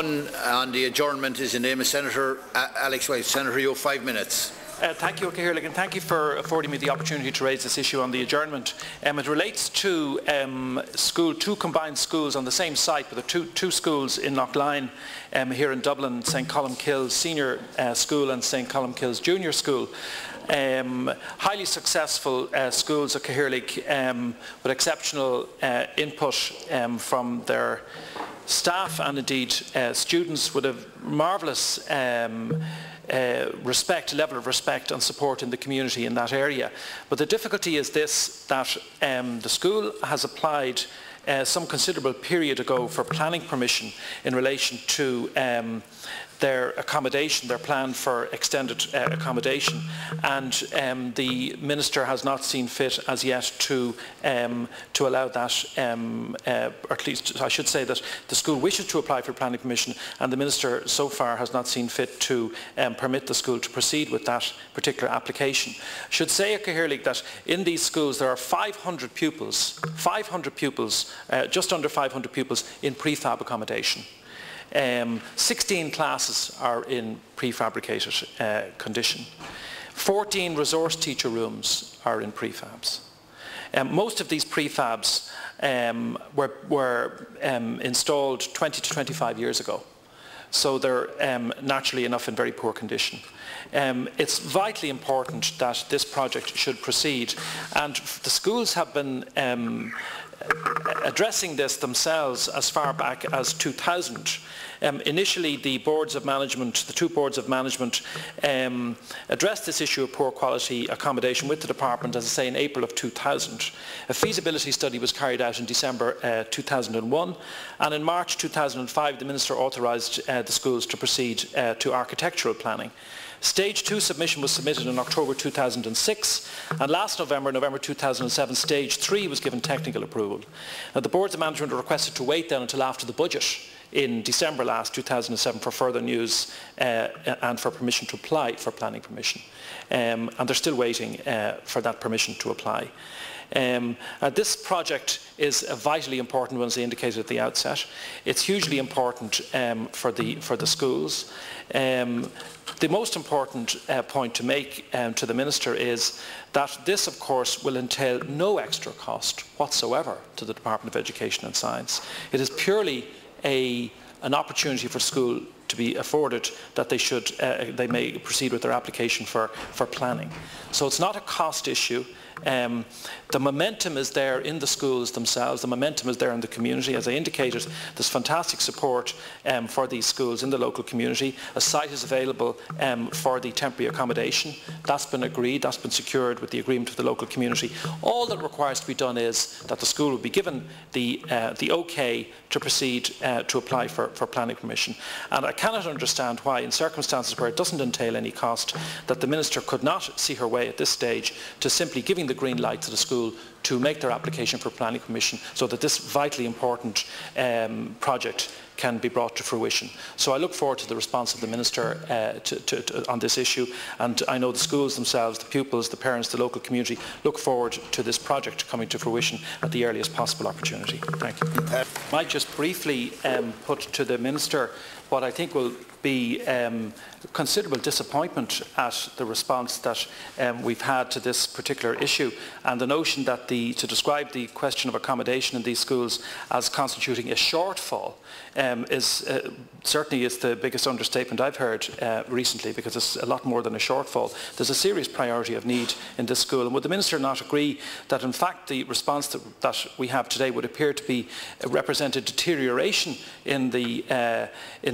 One on the adjournment is the name of Senator Alex White. Senator, you have 5 minutes. Thank you, O'Cahirlig, and thank you for affording me the opportunity to raise this issue on the adjournment. It relates to two combined schools on the same site, but the two schools in Knocklyon here in Dublin, St Colmcille Senior School and St Colmcille's Junior School. Highly successful schools, O'Cahirlig, with exceptional input from their staff and indeed students with a marvellous level of respect and support in the community in that area. But the difficulty is this, that the school has applied some considerable period ago for planning permission in relation to their accommodation, their plan for extended accommodation, and the Minister has not seen fit as yet to allow that, or at least I should say that the school wishes to apply for planning permission, and the Minister so far has not seen fit to permit the school to proceed with that particular application. I should say, O'Cahirlig, that in these schools there are 500 pupils, just under 500 pupils in prefab accommodation. 16 classes are in prefabricated condition. 14 resource teacher rooms are in prefabs. Most of these prefabs were installed 20 to 25 years ago, so they're naturally enough in very poor condition. It's vitally important that this project should proceed, and the schools have been addressing this themselves as far back as 2000. Initially, the boards of management, the two boards of management, addressed this issue of poor quality accommodation with the department, as I say, in April of 2000. A feasibility study was carried out in December 2001, and in March 2005 the Minister authorised the schools to proceed to architectural planning. Stage 2 submission was submitted in October 2006, and last November 2007, Stage 3 was given technical approval. Now, the boards of management were requested to wait then until after the budget in December 2007 for further news and for permission to apply for planning permission. And they're still waiting for that permission to apply. This project is a vitally important one, as I indicated at the outset. It's hugely important for the schools. The most important point to make to the Minister is that this, of course, will entail no extra cost whatsoever to the Department of Education and Science. It is purely an opportunity for school to be afforded that they may proceed with their application for planning. So it's not a cost issue. The momentum is there in the schools themselves, the momentum is there in the community. As I indicated, there's fantastic support for these schools in the local community. A site is available for the temporary accommodation. That's been agreed, that's been secured with the agreement with the local community. All that requires to be done is that the school will be given the OK to proceed to apply for planning permission. And I cannot understand why, in circumstances where it doesn't entail any cost, that the Minister could not see her way at this stage to simply giving the green light to the school to make their application for planning permission so that this vitally important project can be brought to fruition. So I look forward to the response of the Minister on this issue, and I know the schools themselves, the pupils, the parents, the local community look forward to this project coming to fruition at the earliest possible opportunity. Thank you. I might just briefly put to the Minister what I think will be considerable disappointment at the response that we've had to this particular issue, and the notion that to describe the question of accommodation in these schools as constituting a shortfall certainly is the biggest understatement I've heard recently, because it's a lot more than a shortfall. There's a serious priority of need in this school, and would the Minister not agree that in fact the response that we have today would appear to be represented deterioration in the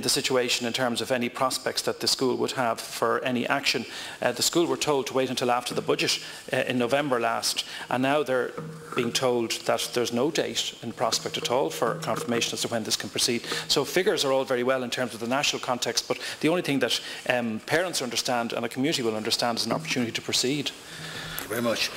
situation in terms of any prospects that the school would have for any action? The school were told to wait until after the budget in November last, and now they're being told that there's no date in prospect at all for confirmation as to when this can proceed. So figures are all very well in terms of the national context, but the only thing that parents understand and a community will understand is an opportunity to proceed. Thank you very much.